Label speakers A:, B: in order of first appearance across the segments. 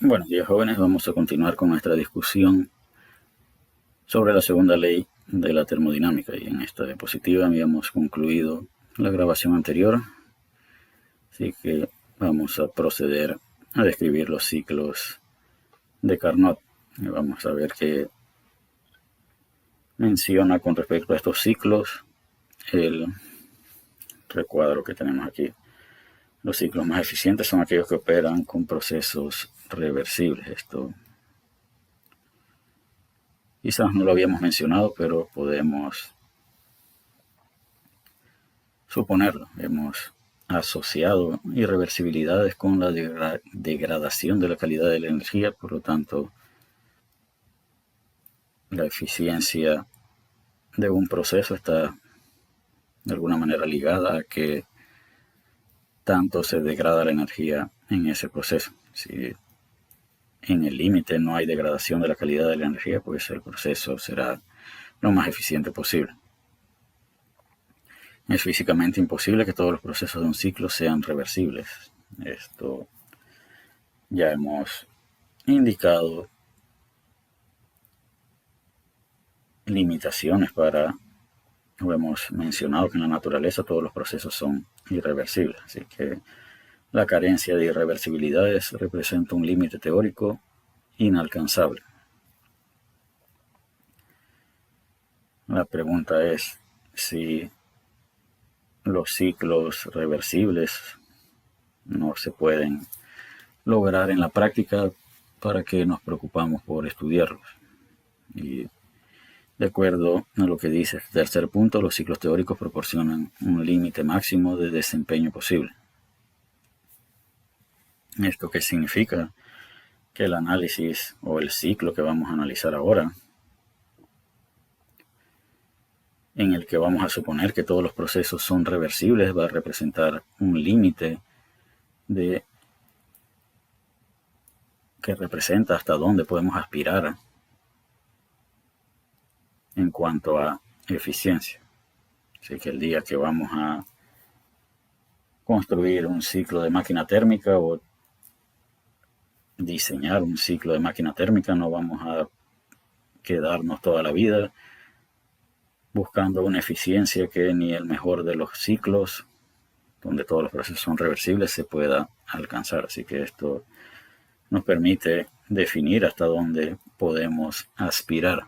A: Buenos días, jóvenes. Vamos a continuar con nuestra discusión sobre la segunda ley de la termodinámica. Y en esta diapositiva habíamos concluido la grabación anterior, así que vamos a proceder a describir los ciclos de Carnot. Y vamos a ver qué menciona con respecto a estos ciclos el recuadro que tenemos aquí. Los ciclos más eficientes son aquellos que operan con procesos reversibles. Esto quizás no lo habíamos mencionado, pero podemos suponerlo. Hemos asociado irreversibilidades con la degradación de la calidad de la energía, por lo tanto, la eficiencia de un proceso está de alguna manera ligada a que tanto se degrada la energía en ese proceso. Si en el límite no hay degradación de la calidad de la energía, pues el proceso será lo más eficiente posible. Es físicamente imposible que todos los procesos de un ciclo sean reversibles. Esto ya hemos indicado limitaciones o hemos mencionado que en la naturaleza todos los procesos son irreversibles. Así que la carencia de irreversibilidades representa un límite teórico inalcanzable. La pregunta es si los ciclos reversibles no se pueden lograr en la práctica, ¿para qué nos preocupamos por estudiarlos? Y de acuerdo a lo que dice el tercer punto, los ciclos teóricos proporcionan un límite máximo de desempeño posible. ¿Esto qué significa? Que el análisis o el ciclo que vamos a analizar ahora, en el que vamos a suponer que todos los procesos son reversibles, va a representar un límite que representa hasta dónde podemos aspirar en cuanto a eficiencia. Así que el día que vamos a construir un ciclo de máquina térmica o diseñar un ciclo de máquina térmica, no vamos a quedarnos toda la vida buscando una eficiencia que ni el mejor de los ciclos, donde todos los procesos son reversibles, se pueda alcanzar. Así que esto nos permite definir hasta dónde podemos aspirar.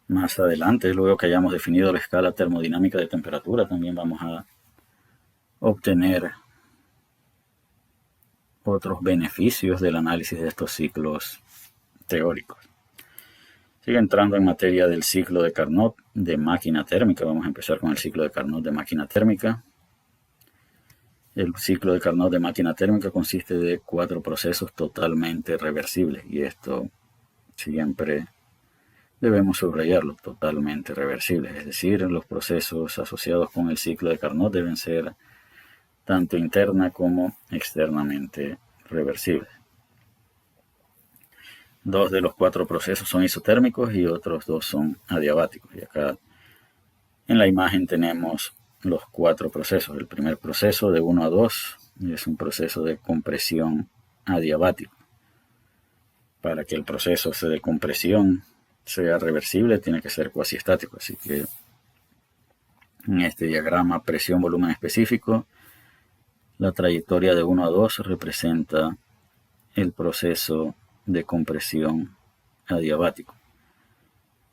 A: Más adelante, luego que hayamos definido la escala termodinámica de temperatura, también vamos a obtener otros beneficios del análisis de estos ciclos teóricos. Sigue entrando en materia del ciclo de Carnot de máquina térmica. Vamos a empezar con el ciclo de Carnot de máquina térmica. El ciclo de Carnot de máquina térmica consiste de 4 procesos totalmente reversibles, y esto siempre debemos subrayarlo, totalmente reversibles. Es decir, los procesos asociados con el ciclo de Carnot deben ser tanto interna como externamente reversibles. 2 de los 4 procesos son isotérmicos y otros 2 son adiabáticos. Y acá en la imagen tenemos los 4 procesos. El primer proceso de 1 a 2 es un proceso de compresión adiabático. Para que el proceso de compresión sea reversible, tiene que ser cuasi estático. Así que en este diagrama presión-volumen específico, la trayectoria de 1 a 2 representa el proceso de compresión adiabático.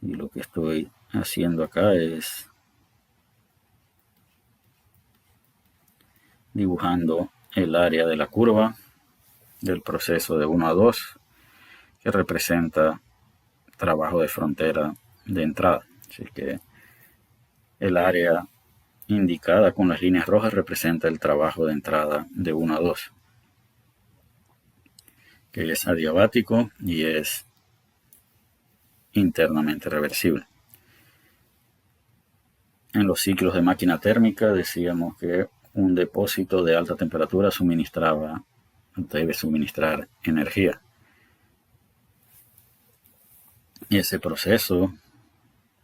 A: Y lo que estoy haciendo acá es dibujando el área de la curva del proceso de 1 a 2, que representa trabajo de frontera de entrada. Así que el área indicada con las líneas rojas representa el trabajo de entrada de 1 a 2, que es adiabático y es internamente reversible. En los ciclos de máquina térmica decíamos que un depósito de alta temperatura debe suministrar energía. Y ese proceso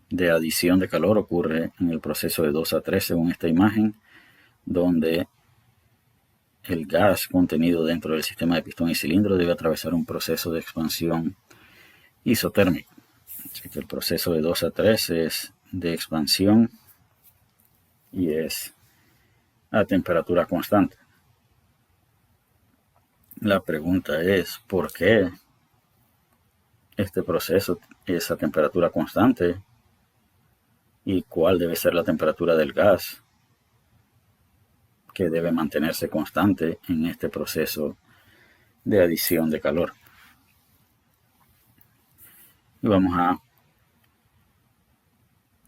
A: de adición de calor ocurre en el proceso de 2 a 3 según esta imagen, donde el gas contenido dentro del sistema de pistón y cilindro debe atravesar un proceso de expansión isotérmico. Así que el proceso de 2 a 3 es de expansión y es a temperatura constante. La pregunta es, ¿por qué este proceso es a temperatura constante? ¿Y cuál debe ser la temperatura del gas que debe mantenerse constante en este proceso de adición de calor? Y vamos a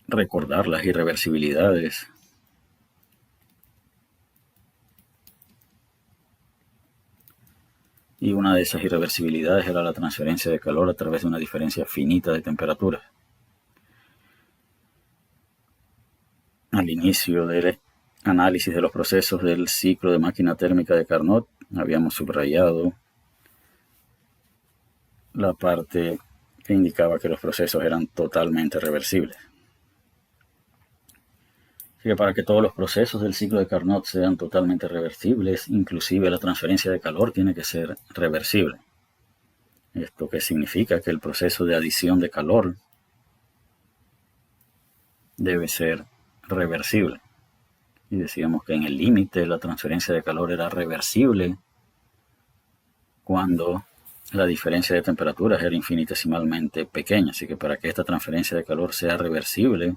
A: recordar las irreversibilidades y una de esas irreversibilidades era la transferencia de calor a través de una diferencia finita de temperatura. Al inicio del análisis de los procesos del ciclo de máquina térmica de Carnot, habíamos subrayado la parte que indicaba que los procesos eran totalmente reversibles. Así que para que todos los procesos del ciclo de Carnot sean totalmente reversibles, inclusive la transferencia de calor tiene que ser reversible. Esto que significa que el proceso de adición de calor debe ser reversible. Y decíamos que en el límite la transferencia de calor era reversible cuando la diferencia de temperaturas era infinitesimalmente pequeña. Así que para que esta transferencia de calor sea reversible,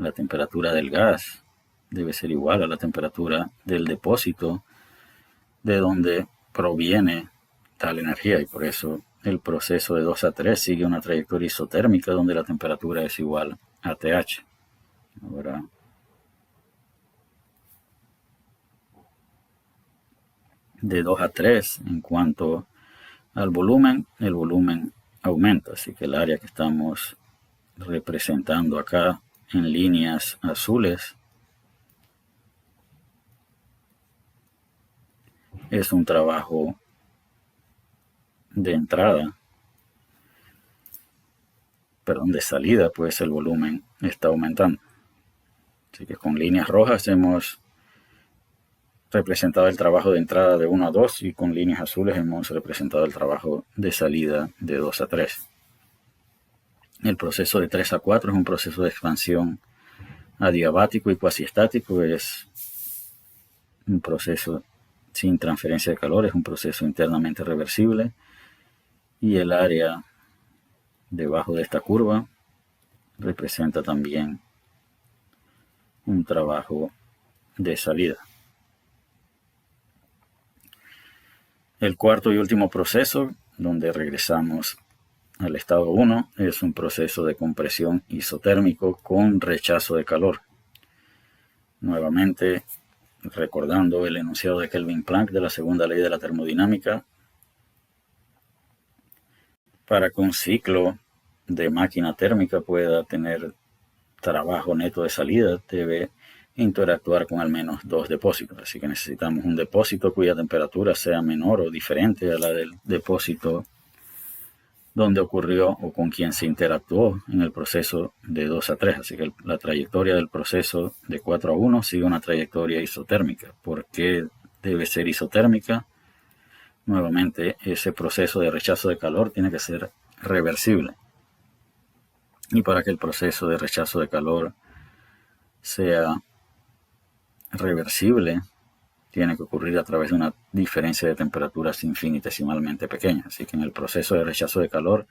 A: la temperatura del gas debe ser igual a la temperatura del depósito de donde proviene tal energía, y por eso el proceso de 2 a 3 sigue una trayectoria isotérmica donde la temperatura es igual a TH. Ahora, de 2 a 3, en cuanto al volumen, el volumen aumenta, así que el área que estamos representando acá en líneas azules es un trabajo de entrada, perdón, de salida, pues el volumen está aumentando. Así que con líneas rojas hemos representado el trabajo de entrada de 1 a 2 y con líneas azules hemos representado el trabajo de salida de 2 a 3. El proceso de 3 a 4 es un proceso de expansión adiabático y cuasiestático, es un proceso sin transferencia de calor, es un proceso internamente reversible, y el área debajo de esta curva representa también un trabajo de salida. El cuarto y último proceso, donde regresamos al estado 1, es un proceso de compresión isotérmico con rechazo de calor. Nuevamente, recordando el enunciado de Kelvin Planck de la segunda ley de la termodinámica, para que un ciclo de máquina térmica pueda tener trabajo neto de salida, debe interactuar con al menos dos depósitos. Así que necesitamos un depósito cuya temperatura sea menor o diferente a la del depósito donde ocurrió o con quien se interactuó en el proceso de 2 a 3. Así que la trayectoria del proceso de 4 a 1 sigue una trayectoria isotérmica. ¿Por qué debe ser isotérmica? Nuevamente, ese proceso de rechazo de calor tiene que ser reversible. Y para que el proceso de rechazo de calor sea reversible, tiene que ocurrir a través de una diferencia de temperaturas infinitesimalmente pequeña. Así que en el proceso de rechazo de calor,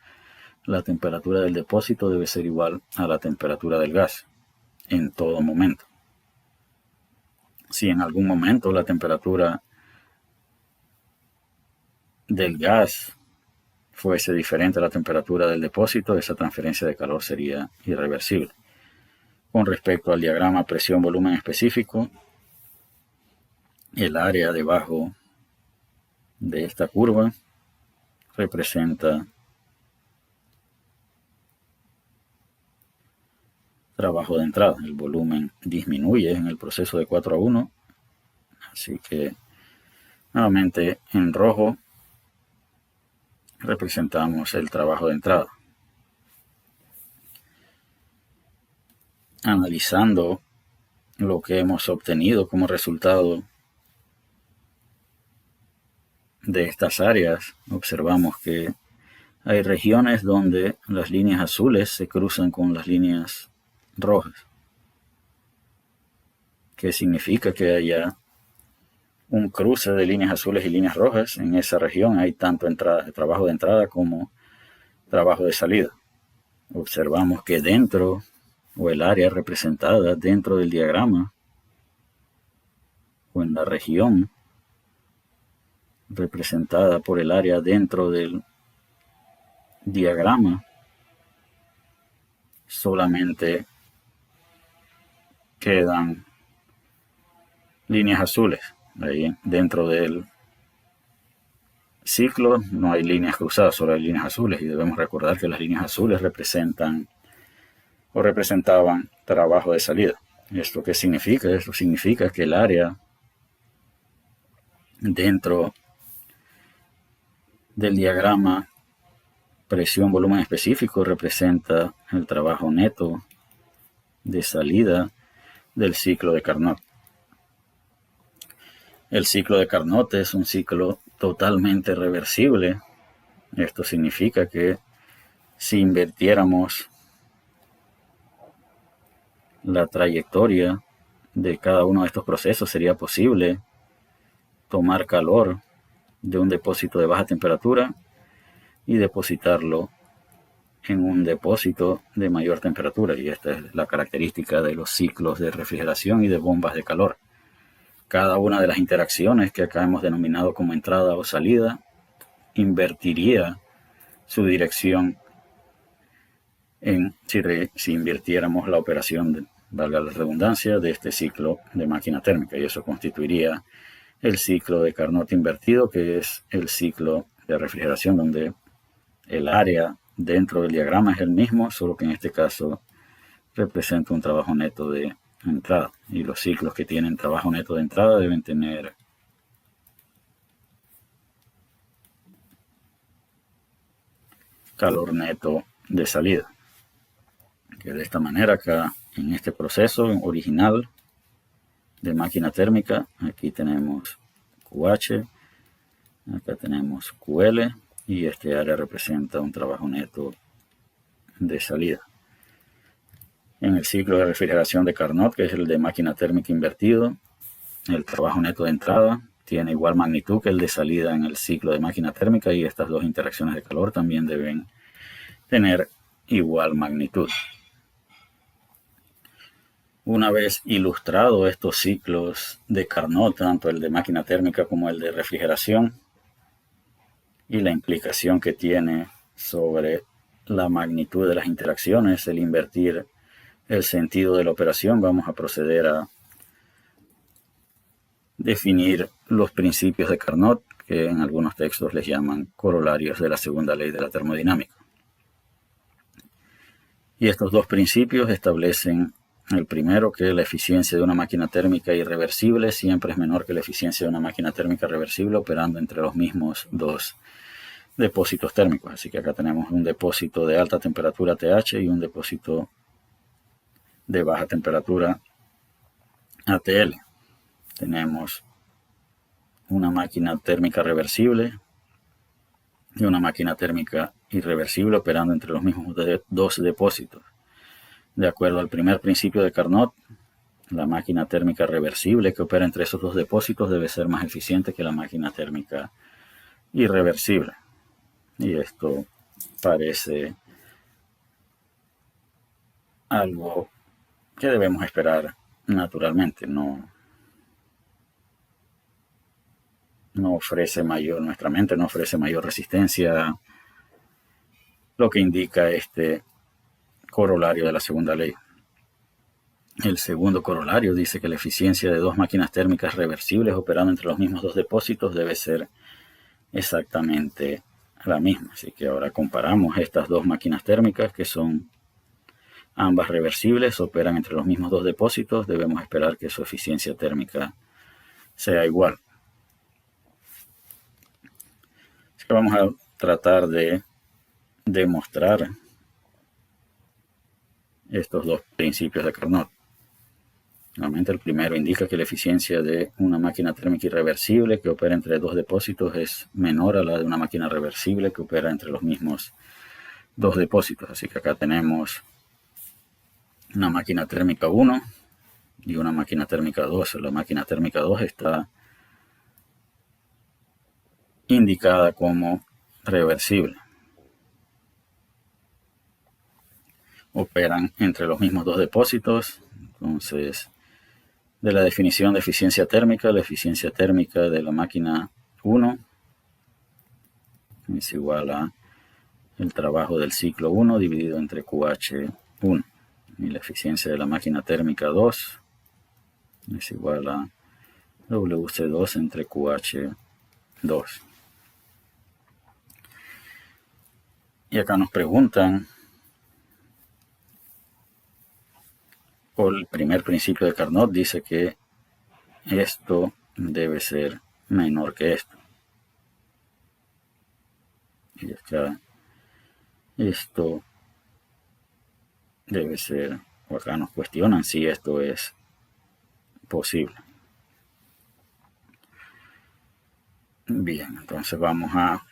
A: la temperatura del depósito debe ser igual a la temperatura del gas en todo momento. Si en algún momento la temperatura del gas fuese diferente a la temperatura del depósito, esa transferencia de calor sería irreversible. Con respecto al diagrama presión-volumen específico, el área debajo de esta curva representa trabajo de entrada. El volumen disminuye en el proceso de 4 a 1, así que nuevamente en rojo representamos el trabajo de entrada. Analizando lo que hemos obtenido como resultado de estas áreas observamos que hay regiones donde las líneas azules se cruzan con las líneas rojas, que significa que haya un cruce de líneas azules y líneas rojas. En esa región hay tanto trabajo de entrada como trabajo de salida. Observamos que dentro, o el área representada dentro del diagrama, o en la región representada por el área dentro del diagrama, solamente quedan líneas azules. Ahí dentro del ciclo no hay líneas cruzadas, solo hay líneas azules, y debemos recordar que las líneas azules representan o representaban trabajo de salida. ¿Esto qué significa? Esto significa que el área dentro del diagrama presión volumen específico representa el trabajo neto de salida del ciclo de Carnot. El ciclo de Carnot es un ciclo totalmente reversible. Esto significa que si invirtiéramos la trayectoria de cada uno de estos procesos, sería posible tomar calor de un depósito de baja temperatura y depositarlo en un depósito de mayor temperatura. Y esta es la característica de los ciclos de refrigeración y de bombas de calor. Cada una de las interacciones que acá hemos denominado como entrada o salida invertiría su dirección si invirtiéramos la operación, valga la redundancia, de este ciclo de máquina térmica, y eso constituiría el ciclo de Carnot invertido, que es el ciclo de refrigeración donde el área dentro del diagrama es el mismo, solo que en este caso representa un trabajo neto de entrada, y los ciclos que tienen trabajo neto de entrada deben tener calor neto de salida. Que de esta manera acá en este proceso original de máquina térmica, aquí tenemos QH, acá tenemos QL, y este área representa un trabajo neto de salida. En el ciclo de refrigeración de Carnot, que es el de máquina térmica invertido, el trabajo neto de entrada tiene igual magnitud que el de salida en el ciclo de máquina térmica, y estas dos interacciones de calor también deben tener igual magnitud. Una vez ilustrado estos ciclos de Carnot, tanto el de máquina térmica como el de refrigeración, y la implicación que tiene sobre la magnitud de las interacciones, el invertir el sentido de la operación, vamos a proceder a definir los principios de Carnot, que en algunos textos les llaman corolarios de la segunda ley de la termodinámica. Y estos dos principios establecen el primero, que la eficiencia de una máquina térmica irreversible siempre es menor que la eficiencia de una máquina térmica reversible operando entre los mismos dos depósitos térmicos. Así que acá tenemos un depósito de alta temperatura TH y un depósito de baja temperatura ATL. Tenemos una máquina térmica reversible y una máquina térmica irreversible operando entre los mismos dos depósitos. De acuerdo al primer principio de Carnot, la máquina térmica reversible que opera entre esos dos depósitos debe ser más eficiente que la máquina térmica irreversible. Y esto parece algo que debemos esperar naturalmente. No ofrece nuestra mente no ofrece mayor resistencia, lo que indica este corolario de la segunda ley. El segundo corolario dice que la eficiencia de dos máquinas térmicas reversibles operando entre los mismos dos depósitos debe ser exactamente la misma. Así que ahora comparamos estas dos máquinas térmicas, que son ambas reversibles, operan entre los mismos dos depósitos, debemos esperar que su eficiencia térmica sea igual. Así que vamos a tratar de demostrar estos dos principios de Carnot. Nuevamente, el primero indica que la eficiencia de una máquina térmica irreversible que opera entre dos depósitos es menor a la de una máquina reversible que opera entre los mismos dos depósitos. Así que acá tenemos una máquina térmica 1 y una máquina térmica 2. La máquina térmica 2 está indicada como reversible. Operan entre los mismos dos depósitos. Entonces, de la definición de eficiencia térmica, la eficiencia térmica de la máquina 1 es igual a el trabajo del ciclo 1 dividido entre QH1. Y la eficiencia de la máquina térmica 2 es igual a WC2 entre QH2. Y acá nos preguntan por el primer principio de Carnot, dice que esto debe ser menor que esto. Y acá esto debe ser, o acá nos cuestionan si esto es posible. Bien, entonces vamos a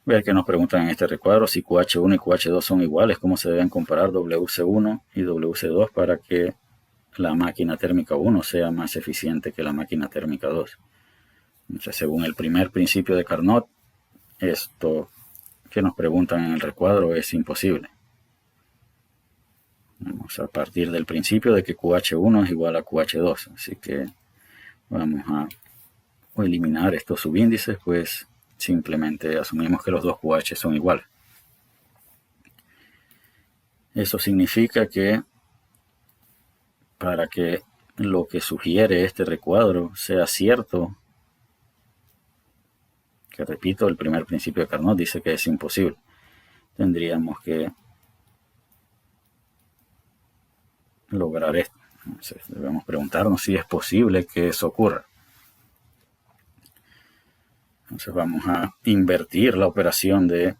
A: ver que nos preguntan en este recuadro si QH1 y QH2 son iguales, cómo se deben comparar WC1 y WC2 para que la máquina térmica 1 sea más eficiente que la máquina térmica 2. Entonces, según el primer principio de Carnot, esto que nos preguntan en el recuadro es imposible. Vamos a partir del principio de que QH1 es igual a QH2, así que vamos a eliminar estos subíndices, pues simplemente asumimos que los dos QH son iguales. Eso significa que para que lo que sugiere este recuadro sea cierto, que repito, el primer principio de Carnot dice que es imposible, tendríamos que lograr esto. Entonces, debemos preguntarnos si es posible que eso ocurra. Entonces vamos a invertir la operación de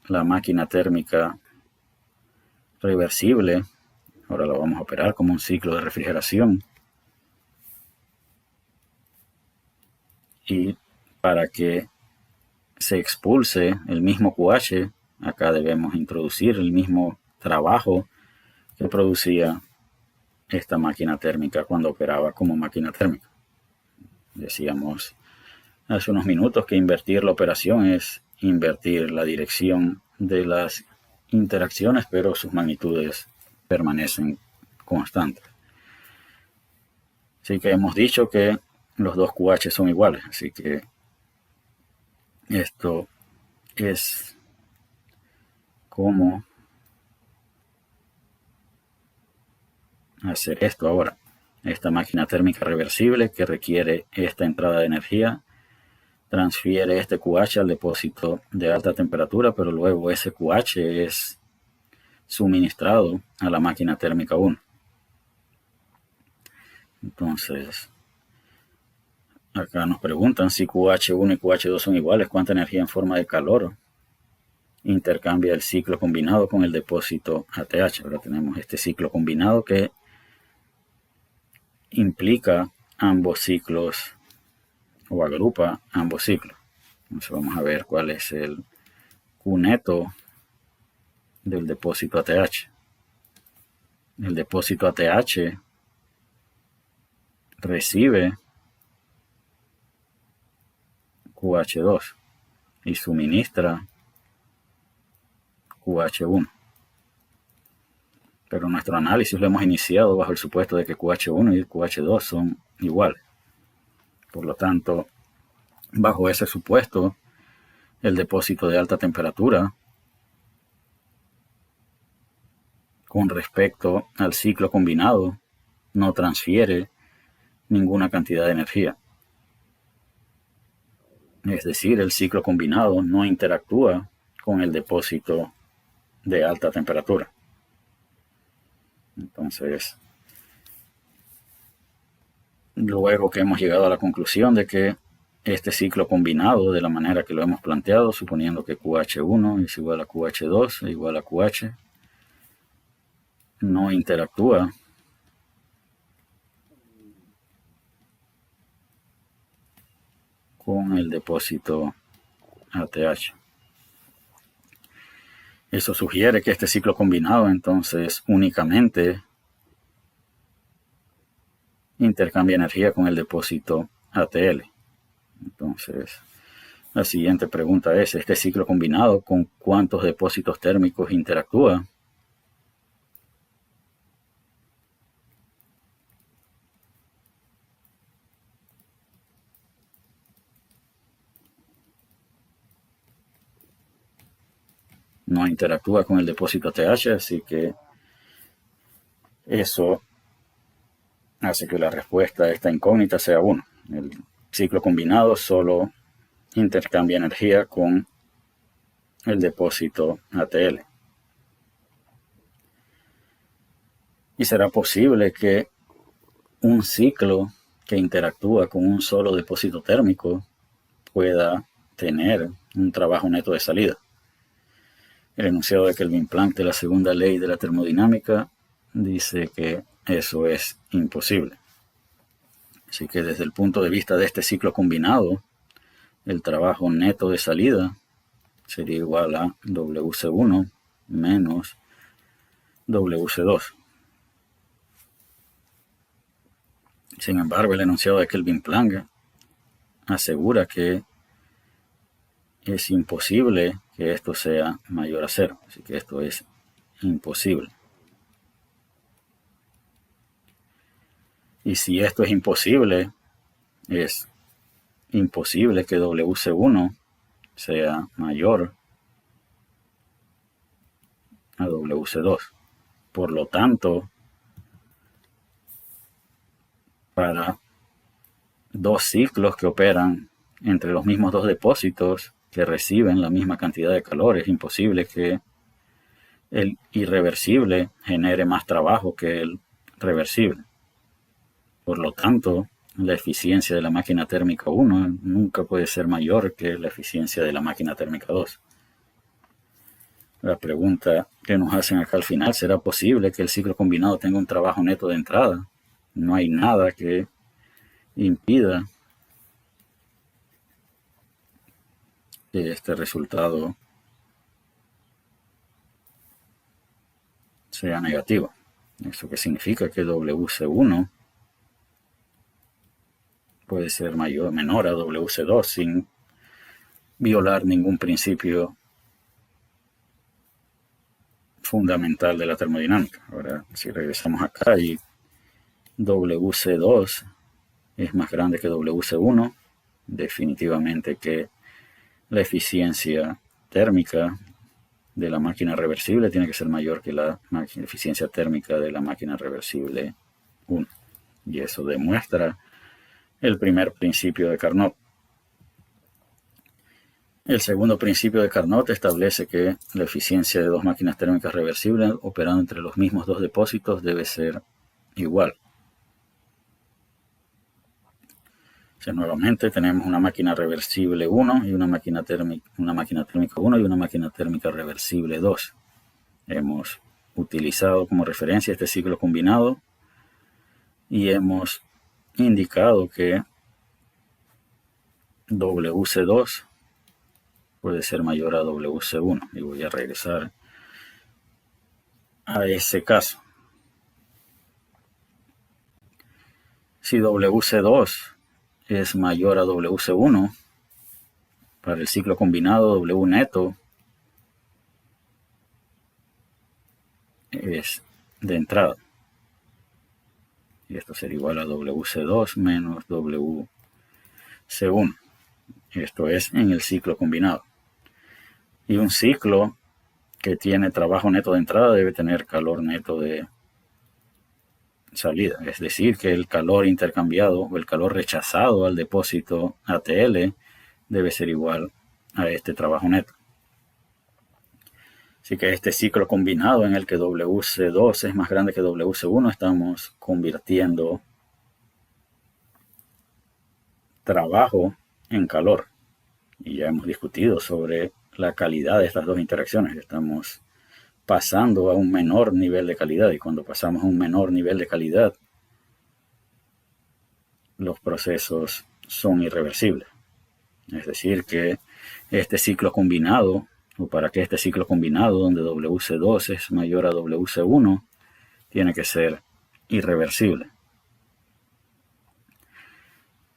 A: la máquina térmica reversible. Ahora la vamos a operar como un ciclo de refrigeración. Y para que se expulse el mismo QH, acá debemos introducir el mismo trabajo que producía esta máquina térmica cuando operaba como máquina térmica. Decíamos hace unos minutos que invertir la operación es invertir la dirección de las interacciones, pero sus magnitudes permanecen constantes. Así que hemos dicho que los dos QH son iguales, así que esto es cómo hacer esto ahora. Esta máquina térmica reversible que requiere esta entrada de energía transfiere este QH al depósito de alta temperatura, pero luego ese QH es suministrado a la máquina térmica 1. Entonces, acá nos preguntan si QH1 y QH2 son iguales, cuánta energía en forma de calor intercambia el ciclo combinado con el depósito ATH. Ahora tenemos este ciclo combinado que implica ambos ciclos o agrupa ambos ciclos. Entonces vamos a ver cuál es el Q neto del depósito ATH. El depósito ATH recibe QH2 y suministra QH1. Pero nuestro análisis lo hemos iniciado bajo el supuesto de que QH1 y QH2 son iguales. Por lo tanto, bajo ese supuesto, el depósito de alta temperatura con respecto al ciclo combinado no transfiere ninguna cantidad de energía. Es decir, el ciclo combinado no interactúa con el depósito de alta temperatura. Entonces, luego que hemos llegado a la conclusión de que este ciclo combinado, de la manera que lo hemos planteado, suponiendo que QH1 es igual a QH2 e igual a QH, no interactúa con el depósito ATH. Eso sugiere que este ciclo combinado entonces únicamente intercambia energía con el depósito ATL. Entonces, la siguiente pregunta es, ¿este ciclo combinado con cuántos depósitos térmicos interactúa? No interactúa con el depósito TH, así que eso hace que la respuesta a esta incógnita sea 1. El ciclo combinado solo intercambia energía con el depósito ATL. Y será posible que un ciclo que interactúa con un solo depósito térmico pueda tener un trabajo neto de salida. El enunciado de Kelvin-Planck de la segunda ley de la termodinámica dice que eso es imposible. Así que desde el punto de vista de este ciclo combinado, el trabajo neto de salida sería igual a WC1 menos WC2. Sin embargo, el enunciado de Kelvin-Planck asegura que es imposible que esto sea mayor a 0. Así que esto es imposible. Y si esto es imposible que WC1 sea mayor a WC2. Por lo tanto, para dos ciclos que operan entre los mismos dos depósitos que reciben la misma cantidad de calor, es imposible que el irreversible genere más trabajo que el reversible. Por lo tanto, la eficiencia de la máquina térmica 1 nunca puede ser mayor que la eficiencia de la máquina térmica 2. La pregunta que nos hacen acá al final, ¿será posible que el ciclo combinado tenga un trabajo neto de entrada? No hay nada que impida que este resultado sea negativo. Eso que significa que WC1 puede ser menor a WC2 sin violar ningún principio fundamental de la termodinámica. Ahora, si regresamos acá y WC2 es más grande que WC1, definitivamente que la eficiencia térmica de la máquina reversible tiene que ser mayor que la eficiencia térmica de la máquina reversible 1. Y eso demuestra el primer principio de Carnot. El segundo principio de Carnot establece que la eficiencia de dos máquinas térmicas reversibles operando entre los mismos dos depósitos debe ser igual. O sea, nuevamente tenemos una máquina reversible 1 y una máquina térmica 1 y una máquina térmica reversible 2. Hemos utilizado como referencia este ciclo combinado y hemos indicado que WC2 puede ser mayor a WC1. Y voy a regresar a ese caso. Si WC2 es mayor a WC1, para el ciclo combinado W neto es de entrada. Y esto sería igual a WC2 menos WC1. Esto es en el ciclo combinado. Y un ciclo que tiene trabajo neto de entrada debe tener calor neto de salida. Es decir, que el calor intercambiado o el calor rechazado al depósito ATL debe ser igual a este trabajo neto. Así que este ciclo combinado en el que WC2 es más grande que WC1, estamos convirtiendo trabajo en calor. Y ya hemos discutido sobre la calidad de estas dos interacciones. Estamos pasando a un menor nivel de calidad, y cuando pasamos a un menor nivel de calidad, los procesos son irreversibles. Es decir, que este ciclo combinado, o para que este ciclo combinado donde WC2 es mayor a WC1, tiene que ser irreversible.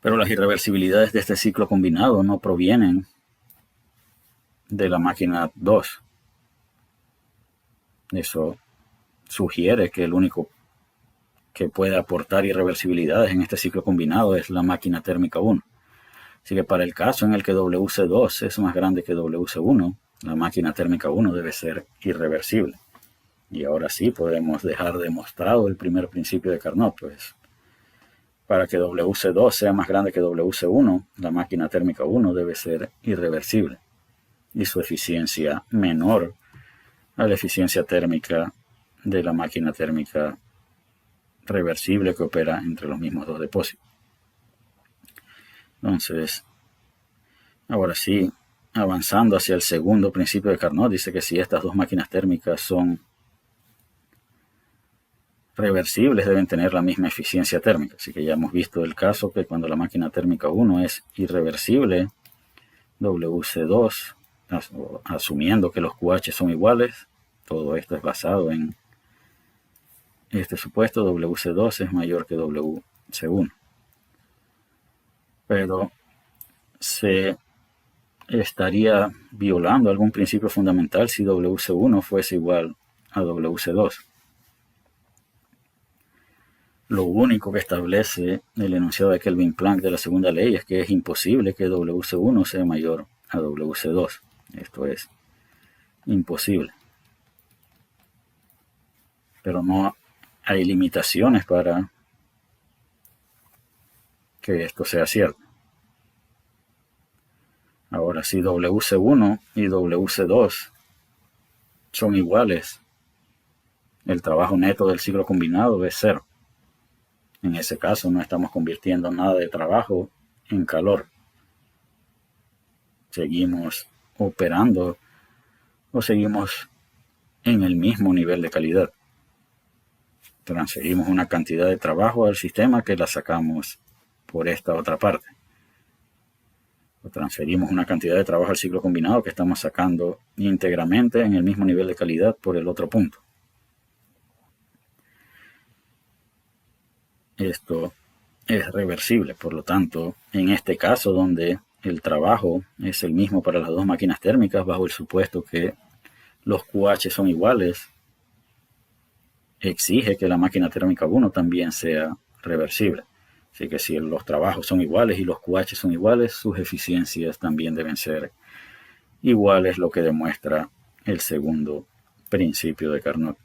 A: Pero las irreversibilidades de este ciclo combinado no provienen de la máquina 2. Eso sugiere que el único que puede aportar irreversibilidades en este ciclo combinado es la máquina térmica 1. Así que para el caso en el que WC2 es más grande que WC1, la máquina térmica 1 debe ser irreversible. Y ahora sí podemos dejar demostrado el primer principio de Carnot, pues para que WC2 sea más grande que WC1, la máquina térmica 1 debe ser irreversible y su eficiencia menor a la eficiencia térmica de la máquina térmica reversible que opera entre los mismos dos depósitos. Entonces, ahora sí, avanzando hacia el segundo principio de Carnot, dice que si estas dos máquinas térmicas son reversibles deben tener la misma eficiencia térmica. Así que ya hemos visto el caso que cuando la máquina térmica 1 es irreversible, WC2, asumiendo que los QH son iguales, todo esto es basado en este supuesto, WC2 es mayor que WC1. Pero se estaría violando algún principio fundamental si WC1 fuese igual a WC2. Lo único que establece el enunciado de Kelvin-Planck de la segunda ley es que es imposible que WC1 sea mayor a WC2. Esto es imposible. Pero no hay limitaciones para que esto sea cierto. Ahora, si WC1 y WC2 son iguales, el trabajo neto del ciclo combinado es cero. En ese caso no estamos convirtiendo nada de trabajo en calor. Seguimos operando o seguimos en el mismo nivel de calidad. Transferimos una cantidad de trabajo al sistema que la sacamos por esta otra parte. O transferimos una cantidad de trabajo al ciclo combinado que estamos sacando íntegramente en el mismo nivel de calidad por el otro punto. Esto es reversible, por lo tanto, en este caso donde el trabajo es el mismo para las dos máquinas térmicas bajo el supuesto que los QH son iguales, exige que la máquina térmica 1 también sea reversible. Así que si los trabajos son iguales y los QH son iguales, sus eficiencias también deben ser iguales, lo que demuestra el segundo principio de Carnot.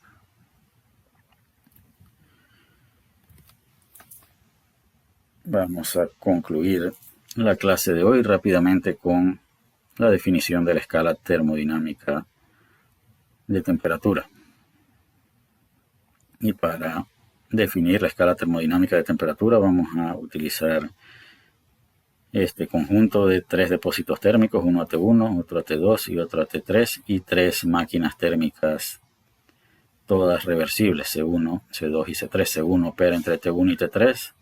A: Vamos a concluir la clase de hoy rápidamente con la definición de la escala termodinámica de temperatura. Y para definir la escala termodinámica de temperatura vamos a utilizar este conjunto de tres depósitos térmicos, uno AT1, otro AT2 y otro AT3, y tres máquinas térmicas todas reversibles, C1, C2 y C3. C1 opera entre T1 y T3,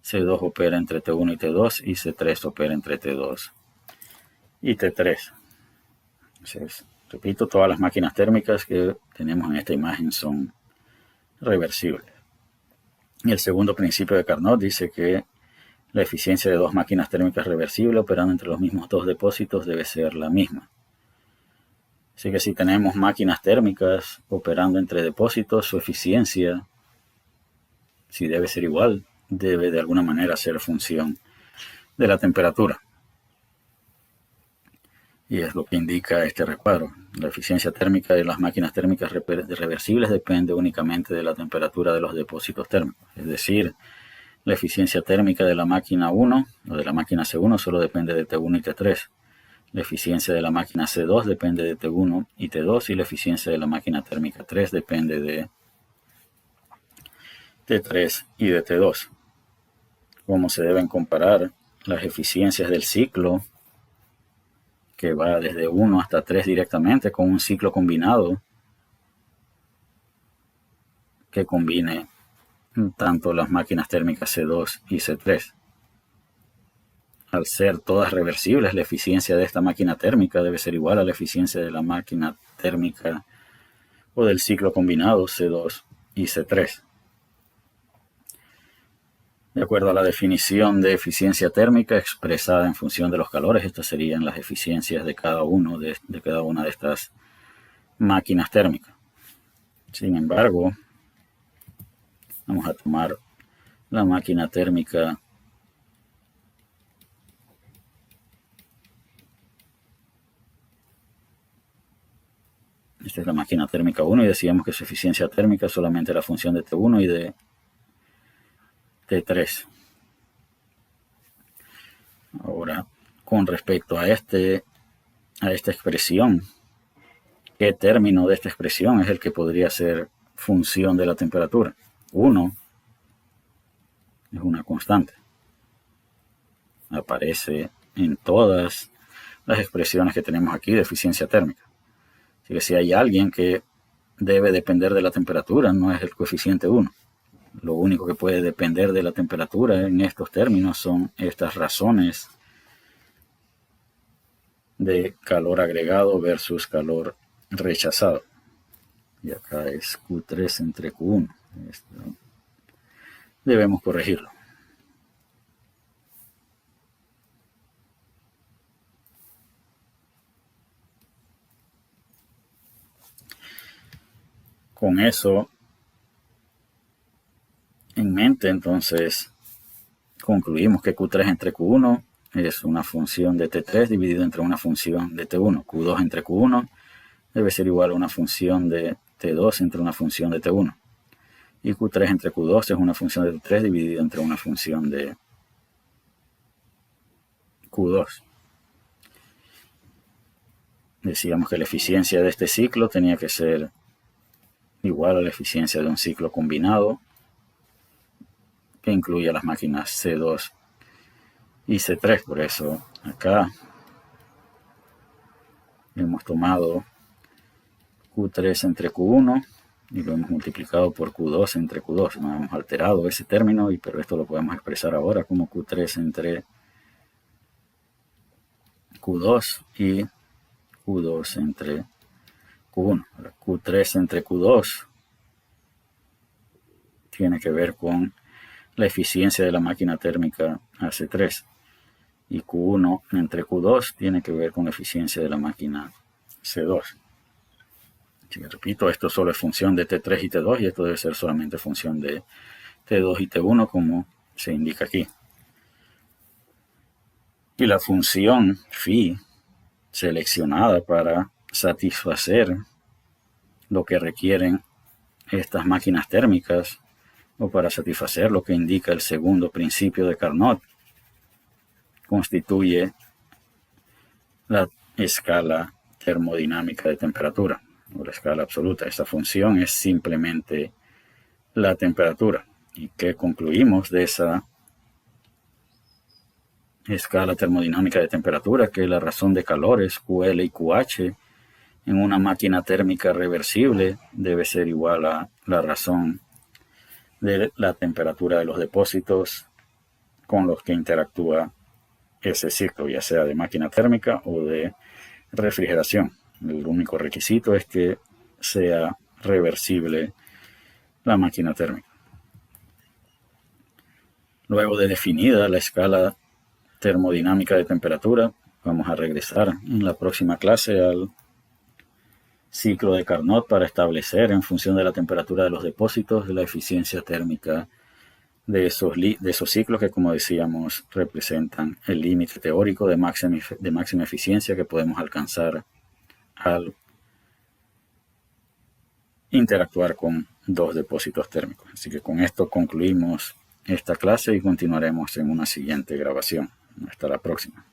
A: C2 opera entre T1 y T2 y C3 opera entre T2 y T3. Entonces, repito, todas las máquinas térmicas que tenemos en esta imagen son reversibles. Y el segundo principio de Carnot dice que la eficiencia de dos máquinas térmicas reversibles operando entre los mismos dos depósitos debe ser la misma. Así que si tenemos máquinas térmicas operando entre depósitos, su eficiencia, si debe ser igual, debe de alguna manera ser función de la temperatura. Y es lo que indica este recuadro. La eficiencia térmica de las máquinas térmicas reversibles depende únicamente de la temperatura de los depósitos térmicos. Es decir, la eficiencia térmica de la máquina 1 o de la máquina C1 solo depende de T1 y T3. La eficiencia de la máquina C2 depende de T1 y T2 y la eficiencia de la máquina térmica 3 depende de T3 y de T2. ¿Cómo se deben comparar las eficiencias del ciclo que va desde 1 hasta 3 directamente con un ciclo combinado que combine tanto las máquinas térmicas C2 y C3? al ser todas reversibles, la eficiencia de esta máquina térmica debe ser igual a la eficiencia de la máquina térmica o del ciclo combinado C2 y C3. De acuerdo a la definición de eficiencia térmica expresada en función de los calores, estas serían las eficiencias de cada una de estas máquinas térmicas. Sin embargo, vamos a tomar la máquina térmica esta es la máquina térmica 1 y decíamos que su eficiencia térmica es solamente la función de T1 y de T3. Ahora, con respecto a esta expresión, ¿qué término de esta expresión es el que podría ser función de la temperatura? 1 es una constante. Aparece en todas las expresiones que tenemos aquí de eficiencia térmica. Así que si hay alguien que debe depender de la temperatura, no es el coeficiente 1. Lo único que puede depender de la temperatura en estos términos son estas razones de calor agregado versus calor rechazado. Y acá es Q3 entre Q1. Esto debemos corregirlo. Con eso en mente, entonces concluimos que Q3 entre Q1 es una función de T3 dividido entre una función de T1. Q2 entre Q1 debe ser igual a una función de T2 entre una función de T1. Y Q3 entre Q2 es una función de T3 dividida entre una función de Q2. Decíamos que la eficiencia de este ciclo tenía que ser igual a la eficiencia de un ciclo combinado que incluye a las máquinas C2 y C3. Por eso acá hemos tomado Q3 entre Q1 y lo hemos multiplicado por Q2 entre Q2. No hemos alterado ese término, pero esto lo podemos expresar ahora como Q3 entre Q2 y Q2 entre Q1. Ahora, Q3 entre Q2 tiene que ver con la eficiencia de la máquina térmica AC3 y Q1 entre Q2 tiene que ver con la eficiencia de la máquina C2. Si repito, esto solo es función de T3 y T2 y esto debe ser solamente función de T2 y T1 como se indica aquí. Y la función phi seleccionada para satisfacer lo que requieren estas máquinas térmicas o para satisfacer lo que indica el segundo principio de Carnot constituye la escala termodinámica de temperatura o la escala absoluta. Esta función es simplemente la temperatura. ¿Y qué concluimos de esa escala termodinámica de temperatura? Que la razón de calores QL y QH en una máquina térmica reversible debe ser igual a la razón de la temperatura de los depósitos con los que interactúa ese ciclo, ya sea de máquina térmica o de refrigeración. El único requisito es que sea reversible la máquina térmica. Luego de definida la escala termodinámica de temperatura, vamos a regresar en la próxima clase al ciclo de Carnot para establecer en función de la temperatura de los depósitos la eficiencia térmica de esos ciclos que, como decíamos, representan el límite teórico de máxima eficiencia que podemos alcanzar al interactuar con dos depósitos térmicos. Así que con esto concluimos esta clase y continuaremos en una siguiente grabación. Hasta la próxima.